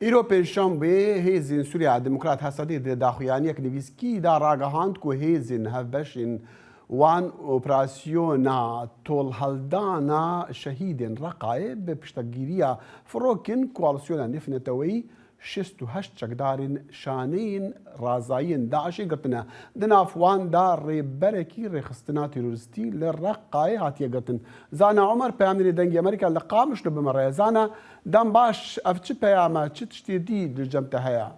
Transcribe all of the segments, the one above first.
ایرو پنجشنبه هیزین سوریا دموکرات حسادی داخویانیک نویسکی دا راگهاند که هیزین هفبشین وان اپراسیونا طول هلدانا شهیدین رقای به پشتگیریا فروکن کوالسیونا نفنتوی 68 چکدارین شانین رازاین داعشی گرتنا دناف وان دا ریبرکی رخصتنا تروریستی لرقای هاتیه گرتن زانا عمر پیامنی دنگی امریکا لقامش بمره زانا دم باش افتش پیامه چه تشتیدی لجمته هیا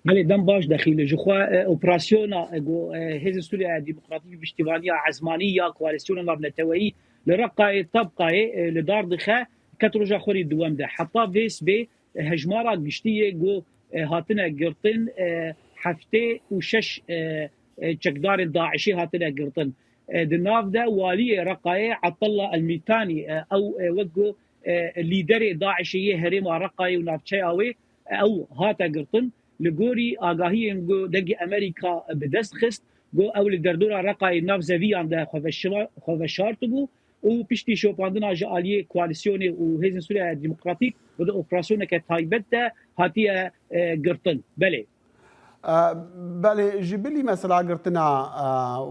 بله دم باش دخیل جخوا اپراسیونا گو هیز سوریا ديمقراطية باشتغالية عزمانية كواليسيون نتوي لرقاي تبقاي لدار دخا كترجا خوري دوام ده حتى فيس بي هجمارا قشتيه جو هاتنا قرطن حفته وشش چکدار داعشي هاتنا قرطن دناف ده والي رقاي عطله الميتاني او وقو ليدر داعشي هرم رقاي ونافشي او هاتا قرطن لگوری آگاهی انگو دگی امریکا به دست خست گو اول دردورا رقای ناف زویان ده خوشارت بو و پشتی شوپاندنا جالیه کوالسیون و هیزن سوریا دموکراتیک و ده اپراسیون که تایبت ده هاتیه گرتن بله بله جبلی مثلا گرتنا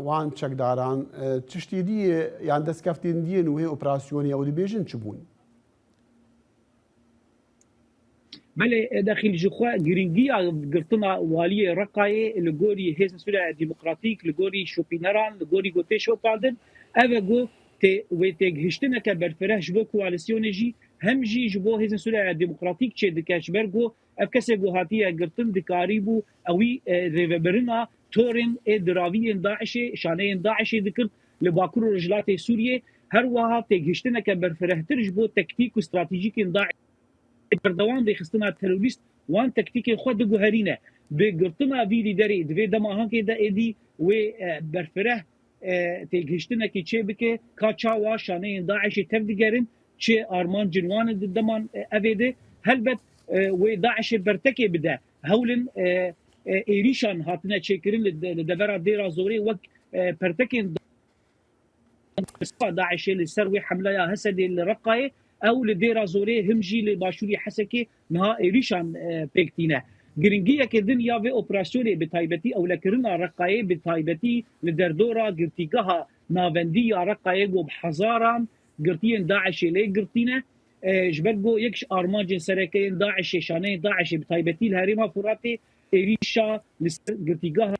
وان چکداران چشتی دیه یان دست کفتین دیه نوه اپراسیونی او دی بیجن چبون بله داخل جخوا گرینگی گرتنا والی رقای لگوری هیزن سوریا دموکراتیک لگوری شوپینران لگوری گوته شوپاندن اوه گو تی و تگهشتنه که برفره جبو کوالسیون جی هم جی جبو هیزن سوریا دموکراتیک چه دکش برگو اف کسی گو هاتیه گرتن دکاری بو اوی ریوبرنا تورن دراوی داعش شانه داعش دکرد لباکور رجلات سوریه هر وها تگهشتنه که برفره تر جبو تکتیک و استراتیجیک داعش بردوام به خستنا تروریست وان تکتیک خود گوهرینه به گرتنا ویلی داری دوی دماهان که دا ایدی و برفره تگهشتنه که چه بکه کاچا و شانه داعش تفدگرن چه آرمان جنوان دمان اویده هلبت و داعش برتکه بده هولن ایریشان هاتنه چکرین لدورا دیرا زوری وک پرتکین داعش لسر و حمله هسد لرقای او لديرا زوري همجي لباشوري حسكي نها ايريشان بيكتينا گرنگيه که دنیا و اپراسیونی بتایبتی او لکرنا رقایه بتایبتی لدردورا گرتیگاه ناوندی رقایه گو بحزاران گرتین داعش لی گرتینه جبرگو یکش آرمانج سرکه داعش شانه داعش بتایبتی الهريمه فراتي ايريشا گرتیگاه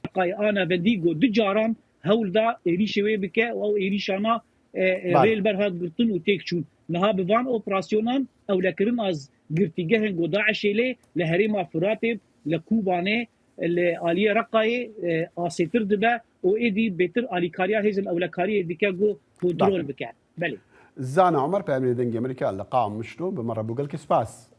رقایه انا وندیگو دجاران هول دا ايريشوي بك او ايريشانا ریل برهاد گرتن و تیک چون نها بوان اپراسیونان او لکرن از گرتیگهن گو داعش لی لهريمه فراتب لکوبانه لآلیه رقای آسیتر دبه و ایدی بهتر آلیکاریا هیزن او لکاری دیکه گو کنترول بکن بله زانا عمر پیامنی دنگی امریکا لقام مشتو بمره بوغل کسپاس